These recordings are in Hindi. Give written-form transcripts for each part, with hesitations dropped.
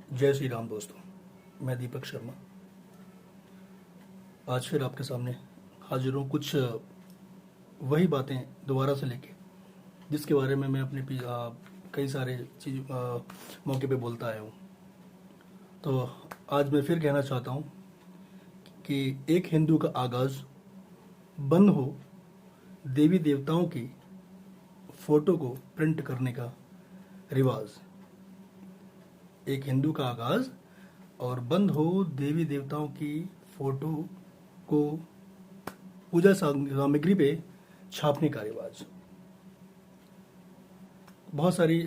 जय श्री राम दोस्तों। मैं दीपक शर्मा आज फिर आपके सामने हाजिर हूँ कुछ वही बातें दोबारा से लेके जिसके बारे में मैं अपने कई सारे चीज मौके पे बोलता आया हूँ। तो आज मैं फिर कहना चाहता हूँ कि एक हिंदू का आगाज़ बंद हो देवी देवताओं की फ़ोटो को प्रिंट करने का रिवाज। एक हिंदू का आगाज़ और बंद हो देवी देवताओं की फ़ोटो को पूजा सामग्री पे छापने का रिवाज। बहुत सारी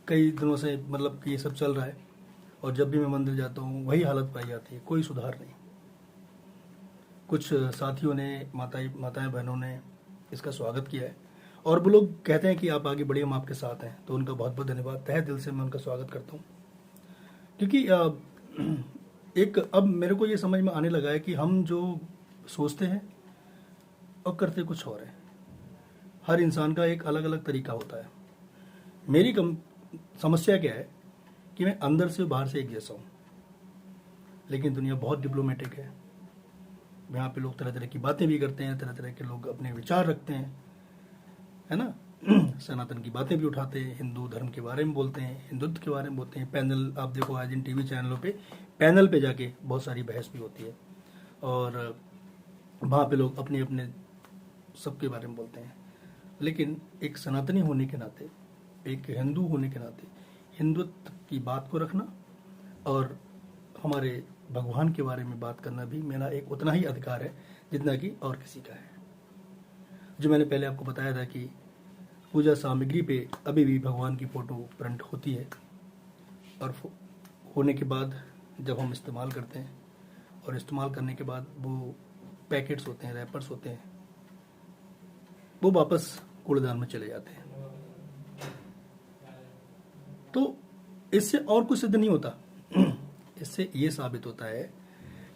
कई दिनों से मतलब कि ये सब चल रहा है और जब भी मैं मंदिर जाता हूँ वही हालत पाई जाती है, कोई सुधार नहीं। कुछ साथियों ने माताएं बहनों ने इसका स्वागत किया है और वो लोग कहते हैं कि आप आगे बढ़िए, हम आपके साथ हैं। तो उनका बहुत बहुत धन्यवाद, तहे दिल से मैं उनका स्वागत करता हूँ। क्योंकि एक अब मेरे को ये समझ में आने लगा है कि हम जो सोचते हैं और करते कुछ और है। हर इंसान का एक अलग अलग तरीका होता है। मेरी समस्या क्या है कि मैं अंदर से बाहर से एक जैसा हूँ, लेकिन दुनिया बहुत डिप्लोमेटिक है। यहाँ पे लोग तरह तरह की बातें भी करते हैं, तरह तरह के लोग अपने विचार रखते हैं, है ना। सनातन की बातें भी उठाते हैं, हिंदू धर्म के बारे में बोलते हैं, हिंदुत्व के बारे में बोलते हैं। पैनल आप देखो आज इन टीवी चैनलों पे पैनल पे जाके बहुत सारी बहस भी होती है और वहाँ पे लोग अपने अपने सबके बारे में बोलते हैं। लेकिन एक सनातनी होने के नाते, एक हिंदू होने के नाते हिंदुत्व की बात को रखना और हमारे भगवान के बारे में बात करना भी मेरा एक उतना ही अधिकार है जितना कि और किसी का है। जो मैंने पहले आपको बताया था कि पूजा सामग्री पे अभी भी भगवान की फ़ोटो प्रिंट होती है और होने के बाद जब हम इस्तेमाल करते हैं और इस्तेमाल करने के बाद वो पैकेट्स होते हैं, रैपर्स होते हैं, वो वापस कूड़ेदान में चले जाते हैं। तो इससे और कुछ सिद्ध नहीं होता। इससे ये साबित होता है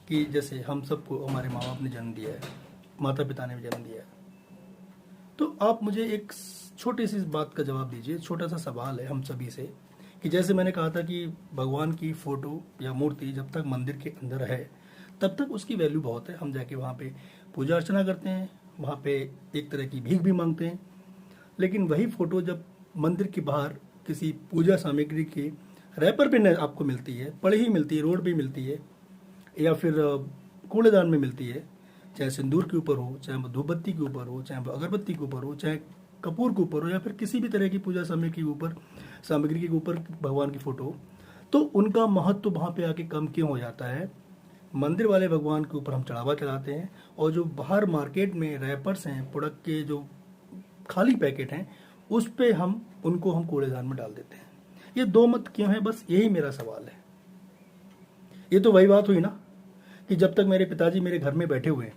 कि जैसे हम सबको हमारे माँ बाप ने जन्म दिया है, माता पिता ने भी जन्म दिया है। तो आप मुझे एक छोटी सी बात का जवाब दीजिए। छोटा सा सवाल है हम सभी से कि जैसे मैंने कहा था कि भगवान की फ़ोटो या मूर्ति जब तक मंदिर के अंदर है तब तक उसकी वैल्यू बहुत है। हम जाके वहाँ पे पूजा अर्चना करते हैं, वहाँ पे एक तरह की भीख भी मांगते हैं। लेकिन वही फ़ोटो जब मंदिर के बाहर किसी पूजा सामग्री के रैपर पे आपको मिलती है, पड़ी ही मिलती है, रोड पे मिलती है या फिर कूड़ेदान में मिलती है, चाहे सिंदूर के ऊपर हो, चाहे वो धूपबत्ती के ऊपर हो, चाहे वो अगरबत्ती के ऊपर हो, चाहे कपूर के ऊपर हो, या फिर किसी भी तरह की पूजा सामग्री के ऊपर भगवान की फ़ोटो हो, तो उनका महत्व वहाँ पे आके कम क्यों हो जाता है। मंदिर वाले भगवान के ऊपर हम चढ़ावा चढ़ाते हैं और जो बाहर मार्केट में रैपर्स हैं, प्रोडक्ट के जो खाली पैकेट हैं, उस पर हम कूड़ेदान में डाल देते हैं। ये दो मत क्यों है, बस यही मेरा सवाल है। ये तो वही बात हुई ना कि जब तक मेरे पिताजी मेरे घर में बैठे हुए हैं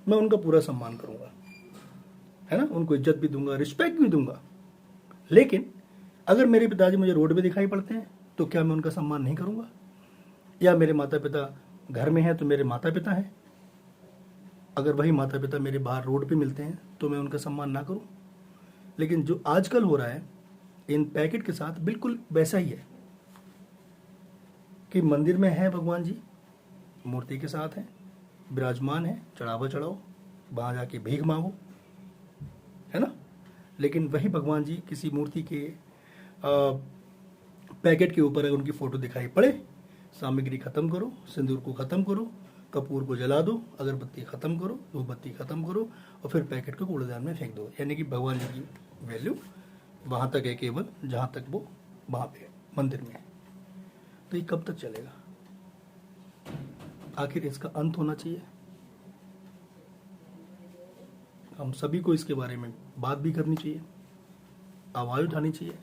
मैं उनका पूरा सम्मान करूंगा, है ना, उनको इज्जत भी दूंगा, रिस्पेक्ट भी दूंगा। लेकिन अगर मेरे पिताजी मुझे रोड पे दिखाई पड़ते हैं तो क्या मैं उनका सम्मान नहीं करूंगा? या मेरे माता पिता घर में हैं तो मेरे माता पिता हैं, अगर वही माता पिता मेरे बाहर रोड पे मिलते हैं तो मैं उनका सम्मान ना करूं? लेकिन जो आजकल हो रहा है इन पैकेट के साथ बिल्कुल वैसा ही है कि मंदिर में है भगवान जी, मूर्ति के साथ है, विराजमान है, चढ़ावा चढ़ाओ, वहां जाके भीख मांगो, है ना। लेकिन वही भगवान जी किसी मूर्ति के पैकेट के ऊपर अगर उनकी फ़ोटो दिखाई पड़े, सामग्री ख़त्म करो, सिंदूर को ख़त्म करो, कपूर को जला दो, अगरबत्ती ख़त्म करो, धूपबत्ती ख़त्म करो और फिर पैकेट को कूड़ेदान में फेंक दो। यानी कि भगवान जी की वैल्यू वहाँ तक है केवल जहाँ तक वो वहाँ पे मंदिर में है। तो ये कब तक चलेगा? आखिर इसका अंत होना चाहिए। हम सभी को इसके बारे में बात भी करनी चाहिए, आवाज़ उठानी चाहिए।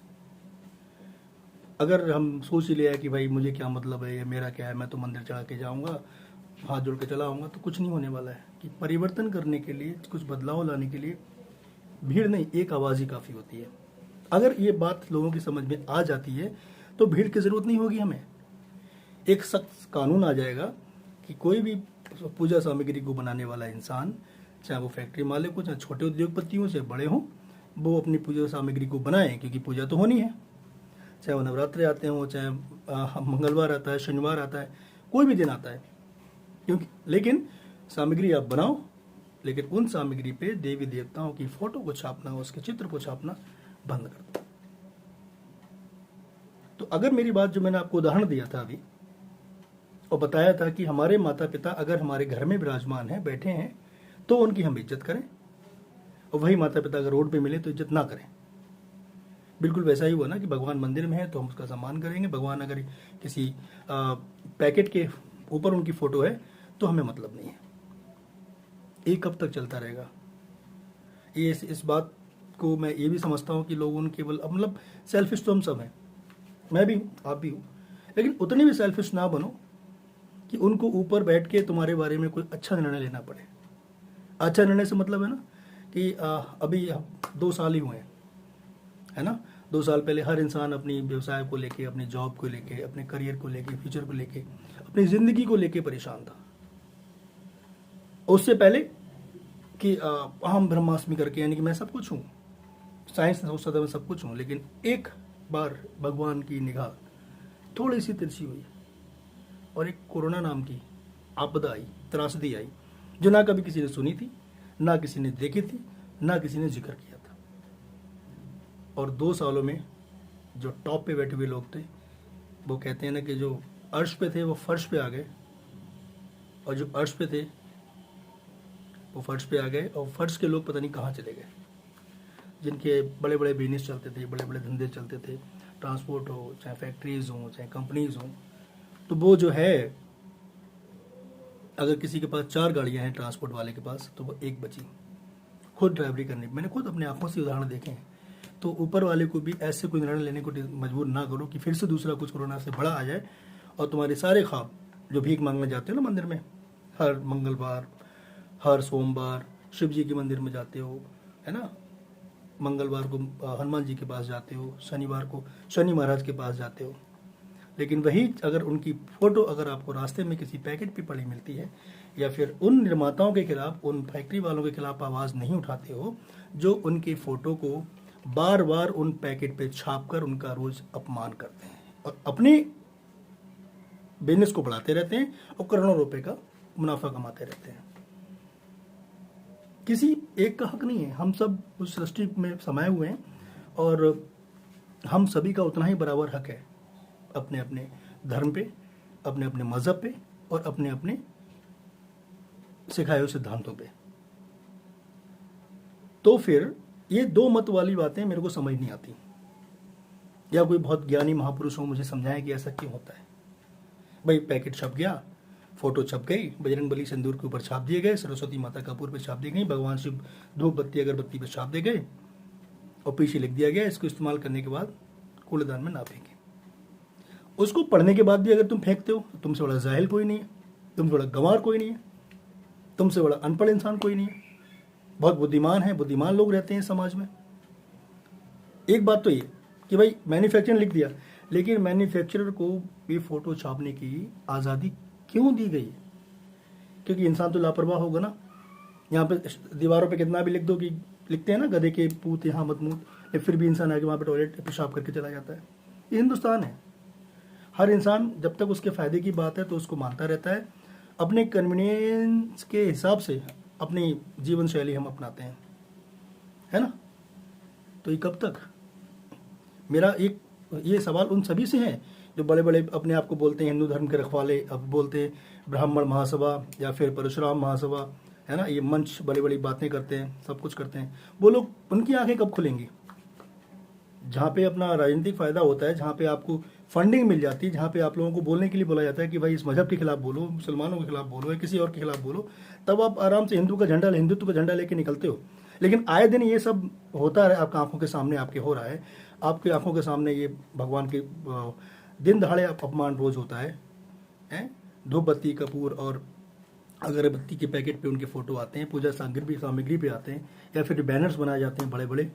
अगर हम सोच ही लिया है कि भाई मुझे क्या मतलब है, ये मेरा क्या है, मैं तो मंदिर चढ़ा के जाऊंगा, हाथ जोड़ के चला आऊँगा, तो कुछ नहीं होने वाला है। कि परिवर्तन करने के लिए, कुछ बदलाव लाने के लिए भीड़ नहीं, एक आवाज़ ही काफ़ी होती है। अगर ये बात लोगों की समझ में आ जाती है तो भीड़ की ज़रूरत नहीं होगी हमें। एक सख्त कानून आ जाएगा कि कोई भी पूजा सामग्री को बनाने वाला इंसान, चाहे वो फैक्ट्री मालिक हो, चाहे छोटे उद्योगपति हो, चाहे बड़े हों, वो अपनी पूजा सामग्री को बनाएं, क्योंकि पूजा तो होनी है। चाहे वो नवरात्रि आते हों, चाहे मंगलवार आता है, शनिवार आता है, कोई भी दिन आता है। क्योंकि लेकिन सामग्री आप बनाओ, लेकिन उन सामग्री पे देवी देवताओं की फोटो को छापना, उसके चित्र को छापना बंद कर दो। तो अगर मेरी बात जो मैंने आपको उदाहरण दिया था अभी और बताया था कि हमारे माता पिता अगर हमारे घर में विराजमान हैं, बैठे हैं, तो उनकी हम इज्जत करें, और वही माता पिता अगर रोड पे मिले तो इज्जत ना करें। बिल्कुल वैसा ही हुआ ना कि भगवान मंदिर में है तो हम उसका सम्मान करेंगे, भगवान अगर किसी पैकेट के ऊपर उनकी फोटो है तो हमें मतलब नहीं है। ये कब तक चलता रहेगा? ये इस बात को मैं ये भी समझता हूँ कि लोगों ने केवल मतलब सेल्फिश तो हम सब हैं, मैं भी हूँ, आप भी हूँ, लेकिन उतने भी सेल्फिश ना बनो कि उनको ऊपर बैठ के तुम्हारे बारे में कोई अच्छा निर्णय लेना पड़े। अच्छा निर्णय से मतलब है ना कि अभी 2 साल ही हुए हैं, है ना। 2 साल पहले हर इंसान अपनी व्यवसाय को लेके, अपनी जॉब को लेके, अपने करियर को लेके, फ्यूचर को लेके, अपनी जिंदगी को लेके परेशान था। उससे पहले कि अहम ब्रह्मास्मि करके, यानी कि मैं सब कुछ हूँ, साइंस ने सोचता था मैं सब कुछ हूँ, लेकिन एक बार भगवान की निगाह थोड़ी सी तिरछी हुई और एक कोरोना नाम की आपदा आई, त्रासदी आई, जो ना कभी किसी ने सुनी थी, ना किसी ने देखी थी, ना किसी ने जिक्र किया था। और 2 सालों में जो टॉप पे बैठे हुए लोग थे, वो कहते हैं ना कि जो अर्श पे थे वो फर्श पे आ गए, और जो अर्श पे थे वो फर्श पे आ गए, और फर्श के लोग पता नहीं कहाँ चले गए। जिनके बड़े बड़े बिजनेस चलते थे, बड़े बड़े धंधे चलते थे, ट्रांसपोर्ट हो, चाहे फैक्ट्रीज हो, चाहे कंपनीज हो, तो वो जो है, अगर किसी के पास 4 गाड़ियां हैं ट्रांसपोर्ट वाले के पास, तो वो एक बची खुद ड्राइवरी करने। मैंने खुद अपने आंखों से उदाहरण देखे हैं। तो ऊपर वाले को भी ऐसे कोई निर्णय लेने को मजबूर ना करो कि फिर से दूसरा कुछ कोरोना से बड़ा आ जाए और तुम्हारे सारे ख्वाब जो भीख मांगने जाते हो ना मंदिर में, हर मंगलवार, हर सोमवार शिव जी के मंदिर में जाते हो, है ना, मंगलवार को हनुमान जी के पास जाते हो, शनिवार को शनि महाराज के पास जाते हो, लेकिन वही अगर उनकी फोटो अगर आपको रास्ते में किसी पैकेट पे पड़ी मिलती है, या फिर उन निर्माताओं के खिलाफ, उन फैक्ट्री वालों के खिलाफ आवाज़ नहीं उठाते हो जो उनकी फ़ोटो को बार बार उन पैकेट पे छाप कर उनका रोज अपमान करते हैं और अपने बिजनेस को बढ़ाते रहते हैं और करोड़ों रुपए का मुनाफा कमाते रहते हैं। किसी एक का हक नहीं है, हम सब उस सृष्टि में समाये हुए हैं और हम सभी का उतना ही बराबर हक है अपने अपने धर्म पे, अपने अपने मजहब पे और अपने अपने सिखाए हुए सिद्धांतों पे। तो फिर ये 2 मत वाली बातें मेरे को समझ नहीं आती, या कोई बहुत ज्ञानी महापुरुष हो मुझे समझाएं कि ऐसा क्यों होता है। भाई पैकेट छप गया, फोटो छप गई, बजरंगबली सिंदूर के ऊपर छाप दिए गए, सरस्वती माता कपूर पे छाप दी गई, भगवान शिव धूप बत्ती अगरबत्ती पे छाप दिए गए और पीछे लिख दिया गया इसको इस्तेमाल करने के बाद कूड़ेदान में ना फेंके। उसको पढ़ने के बाद भी अगर तुम फेंकते हो तो तुमसे बड़ा जाहिल कोई नहीं है, तुमसे बड़ा गंवार कोई नहीं है, तुमसे बड़ा अनपढ़ इंसान कोई नहीं है। बहुत बुद्धिमान है, बुद्धिमान लोग रहते हैं समाज में। एक बात तो ये कि भाई मैन्युफैक्चरर लिख दिया, लेकिन मैन्युफैक्चरर को ये फोटो छापने की आज़ादी क्यों दी गई? क्योंकि इंसान तो लापरवाह होगा ना। यहाँ पे दीवारों पे कितना भी लिख दो कि लिखते हैं ना गधे के पूत यहाँ मत मूत, फिर भी इंसान आके वहाँ पे टॉयलेट पेशाब करके चला जाता है। ये हिंदुस्तान है। हर इंसान जब तक उसके फायदे की बात है तो उसको मानता रहता है, अपने कन्वीनियंस के हिसाब से अपनी जीवन शैली हम अपनाते हैं, है ना। तो ये कब तक? मेरा एक ये सवाल उन सभी से है जो बड़े बड़े अपने आप को बोलते हैं हिंदू धर्म के रखवाले, अब बोलते हैं ब्राह्मण महासभा या फिर परशुराम महासभा, है ना, ये मंच बड़ी बड़ी बातें करते हैं, सब कुछ करते हैं। वो लोग, उनकी आंखें कब खुलेंगी? जहाँ पे अपना राजनीतिक फायदा होता है, जहाँ पे आपको फंडिंग मिल जाती है, जहाँ पे आप लोगों को बोलने के लिए बोला जाता है कि भाई इस मजहब के खिलाफ बोलो, मुसलमानों के खिलाफ बोलो या किसी और के खिलाफ बोलो, तब आप आराम से हिंदुत्व का झंडा लेके निकलते हो। लेकिन आए दिन ये सब होता है, आपकी आंखों के सामने आपके हो रहा है, आपकी आंखों के सामने ये भगवान के दिन दहाड़े अपमान रोज होता है। धूप बत्ती कपूर और अगरबत्ती के पैकेट पे उनके फोटो आते हैं, पूजा सामग्री पे आते हैं, या फिर बैनर्स बनाए जाते हैं बड़े बड़े,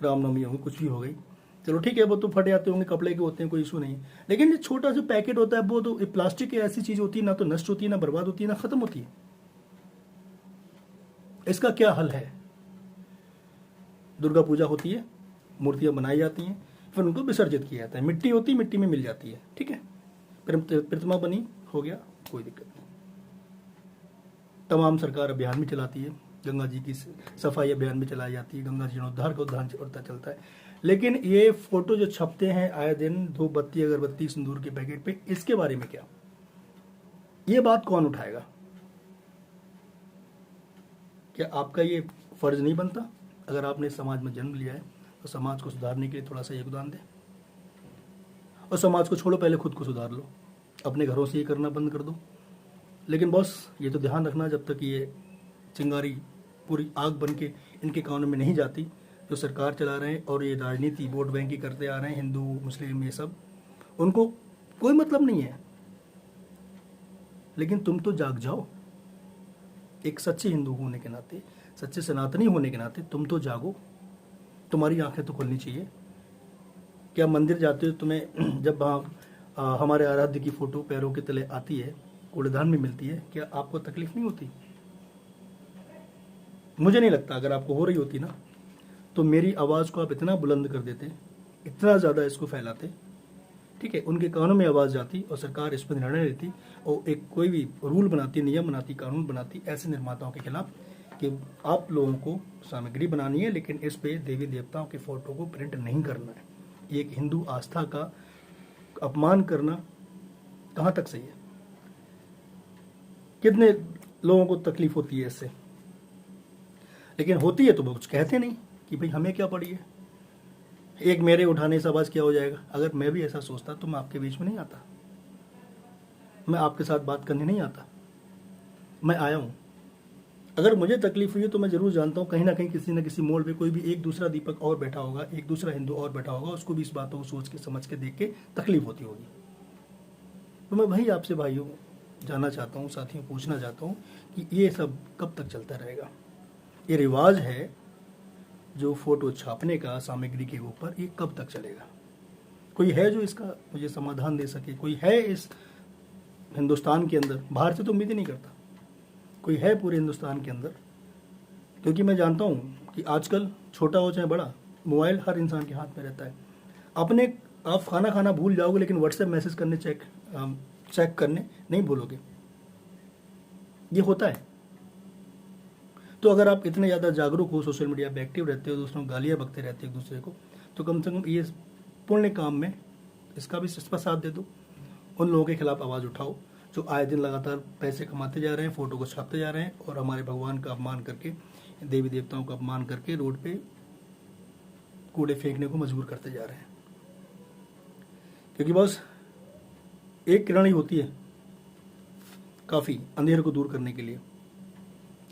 रामनवमी होगी, कुछ भी हो गई, चलो ठीक है, वो तो फट जाते होंगे, कपड़े के होते हैं, कोई इशू नहीं। लेकिन ये छोटा सा पैकेट होता है, वो तो प्लास्टिक की ऐसी चीज होती है, ना तो नष्ट होती है, ना बर्बाद होती है, ना खत्म होती है। इसका क्या हल है? दुर्गा पूजा होती है, मूर्तियां बनाई जाती हैं, फिर उनको विसर्जित किया जाता है। मिट्टी होती, मिट्टी में मिल जाती है, ठीक है। प्रतिमा बनी, हो गया, कोई दिक्कत नहीं। तमाम सरकार अभियान भी चलाती है, गंगा जी की सफाई अभियान भी चलाई जाती है, गंगा जीर्णोद्धार का उद्धार चलता है। लेकिन ये फोटो जो छपते हैं आए दिन धूप बत्ती अगरबत्ती सिंदूर के पैकेट पे, इसके बारे में क्या, ये बात कौन उठाएगा? क्या आपका ये फर्ज नहीं बनता? अगर आपने समाज में जन्म लिया है तो समाज को सुधारने के लिए थोड़ा सा योगदान दें। और समाज को छोड़ो, पहले खुद को सुधार लो, अपने घरों से ये करना बंद कर दो। लेकिन बॉस ये तो ध्यान रखना, जब तक ये चिंगारी पूरी आग बन के इनके कानों में नहीं जाती, जो सरकार चला रहे हैं और ये राजनीति वोट बैंक की करते आ रहे हैं, हिंदू मुस्लिम ये सब, उनको कोई मतलब नहीं है। लेकिन तुम तो जाग जाओ, एक सच्चे हिंदू होने के नाते, सच्चे सनातनी होने के नाते तुम तो जागो, तुम्हारी आंखें तो खुलनी चाहिए। क्या मंदिर जाते हो, तुम्हें जब वहाँ हमारे आराध्य की फोटो पैरों के तले आती है, कूड़ेदान में मिलती है, क्या आपको तकलीफ नहीं होती? मुझे नहीं लगता। अगर आपको हो रही होती ना, तो मेरी आवाज़ को आप इतना बुलंद कर देते, इतना ज़्यादा इसको फैलाते, ठीक है, उनके कानों में आवाज़ जाती और सरकार इस पर निर्णय लेती और एक कोई भी रूल बनाती, नियम बनाती, कानून बनाती ऐसे निर्माताओं के खिलाफ कि आप लोगों को सामग्री बनानी है, लेकिन इस पे देवी देवताओं के फोटो को प्रिंट नहीं करना है। ये एक हिंदू आस्था का अपमान करना कहाँ तक सही है? कितने लोगों को तकलीफ होती है इससे, लेकिन होती है तो वो कुछ कहते नहीं कि भाई हमें क्या पड़ी है, एक मेरे उठाने से आवाज़ क्या हो जाएगा। अगर मैं भी ऐसा सोचता तो मैं आपके बीच में नहीं आता, मैं आपके साथ बात करने नहीं आता। मैं आया हूँ, अगर मुझे तकलीफ हुई है तो मैं जरूर जानता हूँ कहीं ना कहीं किसी न किसी मोड़ पे कोई भी एक दूसरा दीपक और बैठा होगा, एक दूसरा हिंदू और बैठा होगा, उसको भी इस बातों को सोच के समझ के देख के तकलीफ होती होगी। तो मैं भाई आपसे भाइयों जानना चाहता हूँ, साथियों पूछना चाहता हूँ कि ये सब कब तक चलता रहेगा? ये रिवाज है जो फोटो छापने का सामग्री के ऊपर, ये कब तक चलेगा? कोई है जो इसका मुझे समाधान दे सके? कोई है इस हिंदुस्तान के अंदर, बाहर से तो उम्मीद ही नहीं करता, कोई है पूरे हिंदुस्तान के अंदर? क्योंकि मैं जानता हूँ कि आजकल छोटा हो चाहे बड़ा, मोबाइल हर इंसान के हाथ में रहता है। अपने आप खाना खाना भूल जाओगे, लेकिन व्हाट्सएप मैसेज करने चेक करने नहीं भूलोगे। ये होता है। तो अगर आप इतने ज़्यादा जागरूक हो, सोशल मीडिया पे एक्टिव रहते हो, दूसरों को गालियाँ बकते रहते हो एक दूसरे को, तो कम से कम ये पुण्य काम में इसका भी साथ दे दो। उन लोगों के खिलाफ आवाज़ उठाओ जो आए दिन लगातार पैसे कमाते जा रहे हैं, फोटो को छापते जा रहे हैं और हमारे भगवान का अपमान करके, देवी देवताओं का अपमान करके रोड पे कूड़े फेंकने को मजबूर करते जा रहे हैं। क्योंकि बस एक किरण ही होती है काफ़ी अंधेरे को दूर करने के लिए,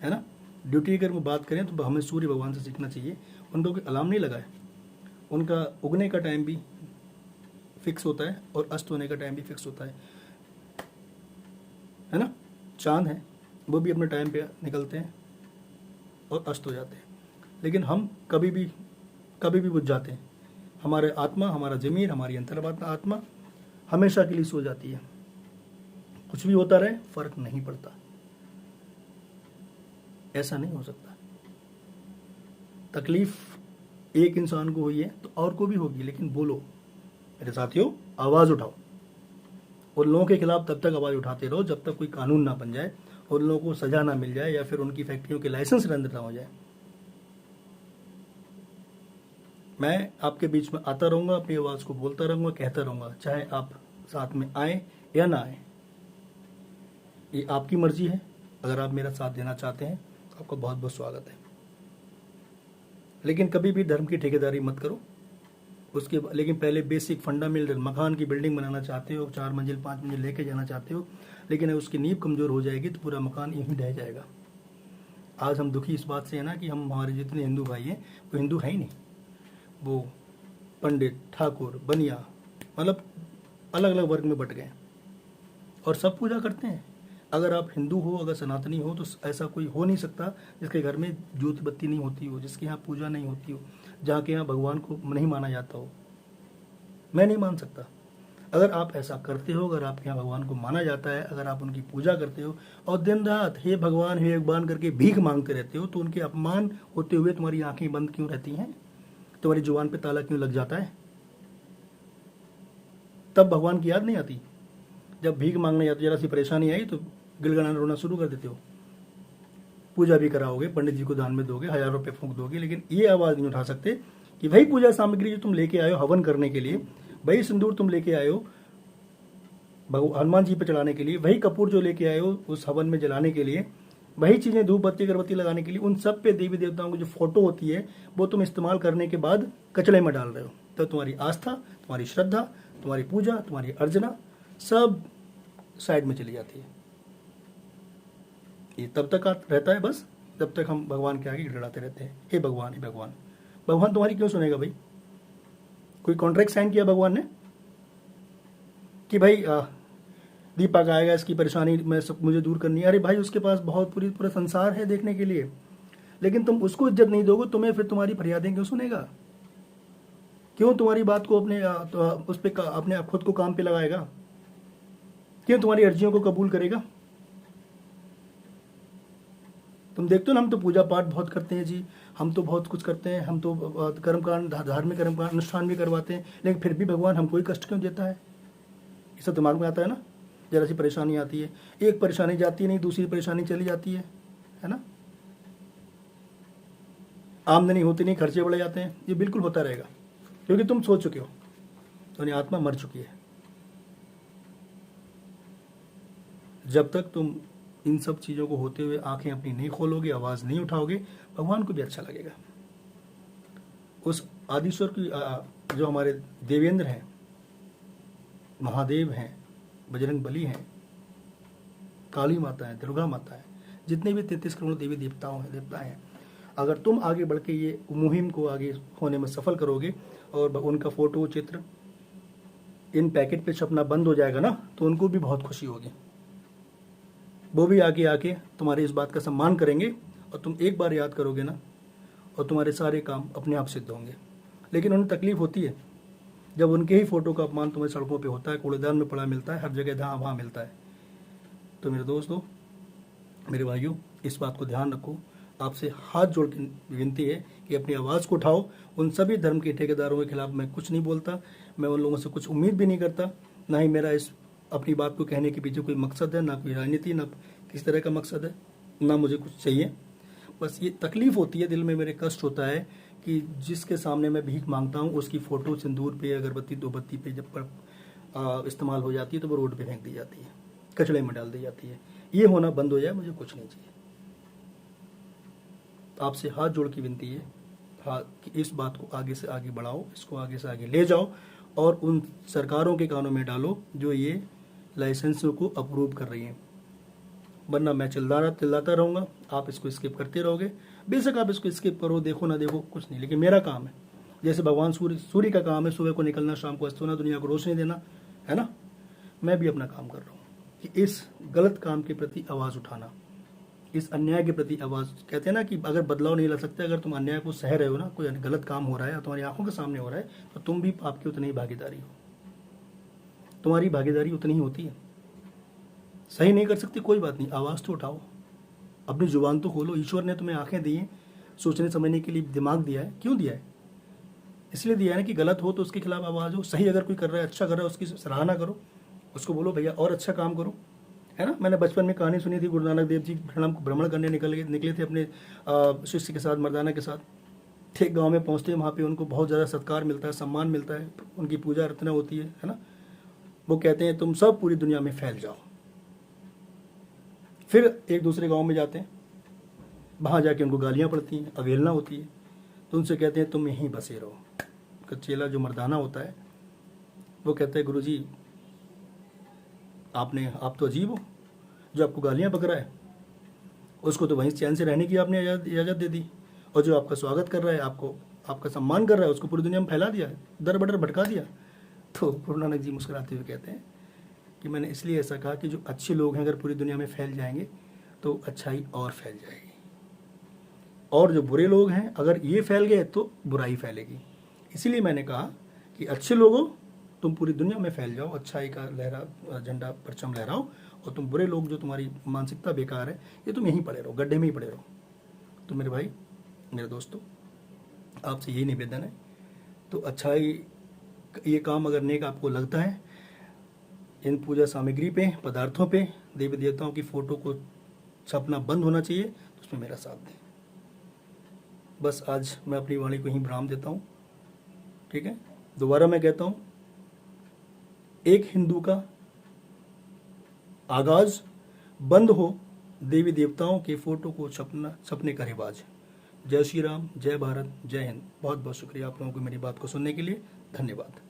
है ना। ड्यूटी अगर वो बात करें तो हमें सूर्य भगवान से सीखना चाहिए। उनको कोई अलार्म नहीं लगाए, उनका उगने का टाइम भी फिक्स होता है और अस्त होने का टाइम भी फिक्स होता है ना। चांद है, वो भी अपने टाइम पे निकलते हैं और अस्त हो जाते हैं, लेकिन हम कभी भी बुझ जाते हैं। हमारे आत्मा, हमारा ज़मीर, हमारी अंतर्वात्मा आत्मा हमेशा के लिए सो जाती है। कुछ भी होता रहे, फर्क नहीं पड़ता। ऐसा नहीं हो सकता। तकलीफ एक इंसान को हुई है तो और को भी होगी, लेकिन बोलो मेरे साथियों, आवाज़ उठाओ। उन लोगों के खिलाफ तब तक आवाज़ उठाते रहो जब तक कोई कानून ना बन जाए, उन लोगों को सजा ना मिल जाए या फिर उनकी फैक्ट्रियों के लाइसेंस रद्द ना हो जाए। मैं आपके बीच में आता रहूँगा, अपनी आवाज़ को बोलता रहूँगा, कहता रहूँगा, चाहे आप साथ में आए या ना आए। ये आपकी मर्जी है। अगर आप मेरा साथ देना चाहते हैं आपका बहुत बहुत स्वागत है, लेकिन कभी भी धर्म की ठेकेदारी मत करो। लेकिन पहले बेसिक फंडामेंटल मकान की बिल्डिंग बनाना चाहते हो, 4 मंजिल 5 मंजिल लेके जाना चाहते हो, लेकिन उसकी नींव कमज़ोर हो जाएगी तो पूरा मकान यूं ही ढह जाएगा। आज हम दुखी इस बात से है ना कि हम, हमारे जितने हिंदू भाई हैं वो हिंदू है ही नहीं, वो पंडित, ठाकुर, बनिया, मतलब अलग अलग वर्ग में बट गए और सब पूजा करते हैं। अगर आप हिंदू हो, अगर सनातनी हो, तो ऐसा कोई हो नहीं सकता जिसके घर में ज्योति बत्ती नहीं होती हो, जिसके यहाँ पूजा नहीं होती हो, जहाँ के यहाँ भगवान को नहीं माना जाता हो। मैं नहीं मान सकता। अगर आप ऐसा करते हो, अगर आपके यहाँ भगवान को माना जाता है, अगर आप उनकी पूजा करते हो और दिन रात हे भगवान करके भीख मांगते रहते हो, तो उनके अपमान होते हुए तुम्हारी आंखें बंद क्यों रहती हैं? तुम्हारी जुबान पे ताला क्यों लग जाता है? तब भगवान की याद नहीं आती? जब भीख मांगने जाते, जरा सी परेशानी आई तो गिड़गिड़ाना रोना शुरू कर देते हो। पूजा भी कराओगे, पंडित जी को दान में दोगे, 1000 रुपये फूंक दोगे, लेकिन ये आवाज़ नहीं उठा सकते कि वही पूजा सामग्री जो तुम लेके आए हो हवन करने के लिए, वही सिंदूर तुम लेके आए हो हनुमान जी पे चढ़ाने के लिए, वही कपूर जो लेके आए हो उस हवन में जलाने के लिए, वही चीज़ें धूप बत्ती अगरबत्ती लगाने के लिए, उन सब पे देवी देवताओं की जो फोटो होती है वो तुम इस्तेमाल करने के बाद कचड़े में डाल रहे हो। तो तुम्हारी आस्था, तुम्हारी श्रद्धा, तुम्हारी पूजा, तुम्हारी अर्चना सब साइड में चली जाती है। ये तब तक रहता है बस जब तक हम भगवान के आगे गिड़गिड़ाते रहते हैं, हे भगवान, हे भगवान। भगवान तुम्हारी क्यों सुनेगा भाई? कोई कॉन्ट्रैक्ट साइन किया भगवान ने कि भाई दीपक आएगा, इसकी परेशानी मैं सब मुझे दूर करनी है? अरे भाई, उसके पास बहुत पूरा संसार है देखने के लिए, लेकिन तुम उसको इज्जत नहीं दोगे, तुम्हें फिर तुम्हारी फरियादें क्यों सुनेगा? क्यों तुम्हारी बात को अपने उस पर अपने खुद को काम पे लगाएगा? क्यों तुम्हारी अर्जियों को कबूल करेगा? तुम देखते हो ना, हम तो पूजा पाठ बहुत करते हैं जी, हम तो बहुत कुछ करते हैं, हम तो कर्मकांड, धार्मिक कर्मकांड, अनुष्ठान भी करवाते हैं, लेकिन फिर भी भगवान हमको ही कष्ट क्यों देता है? ये सब दिमाग में आता है ना? जरा सी परेशानी आती है, एक परेशानी जाती है नहीं, दूसरी परेशानी चली जाती है ना? आमदनी होती नहीं, खर्चे बढ़े जाते हैं। ये बिल्कुल होता रहेगा, क्योंकि तुम सो चुके हो, तुम्हारी आत्मा मर चुकी है। जब तक तुम इन सब चीज़ों को होते हुए आंखें अपनी नहीं खोलोगे, आवाज़ नहीं उठाओगे, भगवान को भी अच्छा लगेगा। उस आदिश्वर की जो हमारे देवेंद्र हैं, महादेव हैं, बजरंग बली हैं, काली माता है, दुर्गा माता है, जितने भी 33 करोड़ देवी देवता हैं, अगर तुम आगे बढ़ के ये मुहिम को आगे होने में सफल करोगे और उनका फोटो चित्र इन पैकेट पे छपना बंद हो जाएगा ना, तो उनको भी बहुत खुशी होगी। वो भी आगे आके तुम्हारी इस बात का सम्मान करेंगे, और तुम एक बार याद करोगे ना, और तुम्हारे सारे काम अपने आप सिद्ध होंगे। लेकिन उन्हें तकलीफ होती है जब उनके ही फोटो का अपमान तुम्हें सड़कों पे होता है, कूड़ेदान में पड़ा मिलता है, हर जगह जहाँ वहाँ मिलता है। तो मेरे दोस्तों, मेरे भाइयों, इस बात को ध्यान रखो। आपसे हाथ जोड़ के विनती है कि अपनी आवाज़ को उठाओ। उन सभी धर्म के ठेकेदारों के खिलाफ मैं कुछ नहीं बोलता, मैं उन लोगों से कुछ उम्मीद भी नहीं करता, ना ही मेरा इस अपनी बात को कहने के पीछे कोई मकसद है, ना कोई राजनीति, ना किस तरह का मकसद है, ना मुझे कुछ चाहिए। बस ये तकलीफ होती है, दिल में मेरे कष्ट होता है कि जिसके सामने मैं भीख मांगता हूँ उसकी फ़ोटो सिंदूर पे, अगरबत्ती, दोबत्ती पे जब पर इस्तेमाल हो जाती है तो वो रोड पे फेंक दी जाती है, कचड़े में डाल दी जाती है। ये होना बंद हो जाए, मुझे कुछ नहीं चाहिए। आपसे हाथ जोड़ की विनती है कि इस बात को आगे से आगे बढ़ाओ, इसको आगे से आगे ले जाओ, और उन सरकारों के कानों में डालो जो ये लाइसेंसों को अप्रूव कर रही हैं। वरना मैं चिल्लाता रहूँगा, आप इसको स्किप करते रहोगे। बेशक आप इसको स्किप करो, देखो ना देखो, कुछ नहीं, लेकिन मेरा काम है, जैसे भगवान सूर्य का काम है सुबह को निकलना, शाम को अस्त होना, दुनिया को रोशनी देना, है ना? मैं भी अपना काम कर रहा हूँ कि इस गलत काम के प्रति आवाज़ उठाना, इस अन्याय के प्रति आवाज़। कहते हैं ना कि अगर बदलाव नहीं ला सकते, अगर तुम अन्याय को सह रहे हो ना, कोई गलत काम हो रहा है तुम्हारी आंखों के सामने हो रहा है, तो तुम भी आपकी उतनी ही भागीदारी हो, तुम्हारी भागीदारी उतनी ही होती है। सही नहीं कर सकते, कोई बात नहीं, आवाज़ तो उठाओ, अपनी जुबान तो खोलो। ईश्वर ने तुम्हें आंखें दी हैं, सोचने समझने के लिए दिमाग दिया है। क्यों दिया है? इसलिए दिया है ना कि गलत हो तो उसके खिलाफ आवाज़ हो, सही अगर कोई कर रहा है, अच्छा कर रहा है, उसकी सराहना करो, उसको बोलो भैया और अच्छा काम करो, है ना? मैंने बचपन में कहानी सुनी थी, गुरु नानक देव जी भ्रमण करने निकले थे अपने शिष्य के साथ, मर्दाना के साथ। एक गाँव में पहुँचते हैं, वहाँ पर उनको बहुत ज़्यादा सत्कार मिलता है, सम्मान मिलता है, उनकी पूजा अर्चना होती है ना? वो कहते हैं तुम सब पूरी दुनिया में फैल जाओ। फिर एक दूसरे गांव में जाते हैं, वहाँ जाके उनको गालियाँ पड़ती हैं, अवहेलना होती है, तो उनसे कहते हैं तुम यहीं बसे रहो। का चेला जो मर्दाना होता है वो कहता है गुरुजी आप तो अजीब हो, जो आपको गालियाँ बक रहा है उसको तो वहीं चैन से रहने की आपने इजाज़त दे दी, और जो आपका स्वागत कर रहा है, आपका सम्मान कर रहा है, उसको पूरी दुनिया में फैला दिया, दर बदर भटका दिया। तो गुरु नानक जी मुस्कुराते हुए कहते हैं कि मैंने इसलिए ऐसा कहा कि जो अच्छे लोग हैं अगर पूरी दुनिया में फैल जाएंगे तो अच्छाई और फैल जाएगी, और जो बुरे लोग हैं अगर ये फैल गए तो बुराई फैलेगी। इसीलिए मैंने कहा कि अच्छे लोगों तुम पूरी दुनिया में फैल जाओ, अच्छाई का झंडा परचम लहराओ, और तुम बुरे लोग जो तुम्हारी मानसिकता बेकार है, ये तुम यहीं पड़े रहो, गड्ढे में ही पड़े रहो। तो मेरे भाई, मेरे दोस्तों, आपसे यही निवेदन है, तो अच्छाई ये काम अगर नेक आपको लगता है इन पूजा सामग्री पे, पदार्थों पे देवी देवताओं की फोटो को छपना बंद होना चाहिए, तो उसमें मेरा साथ दें। बस आज मैं अपनी वाणी को ही विराम देता हूँ। ठीक है, दोबारा मैं कहता हूँ, एक हिंदू का आगाज बंद हो देवी देवताओं के फोटो को छपने का रिवाज। जय श्री राम, जय भारत, जय हिंद। बहुत बहुत शुक्रिया आप लोगों को मेरी बात को सुनने के लिए। धन्यवाद।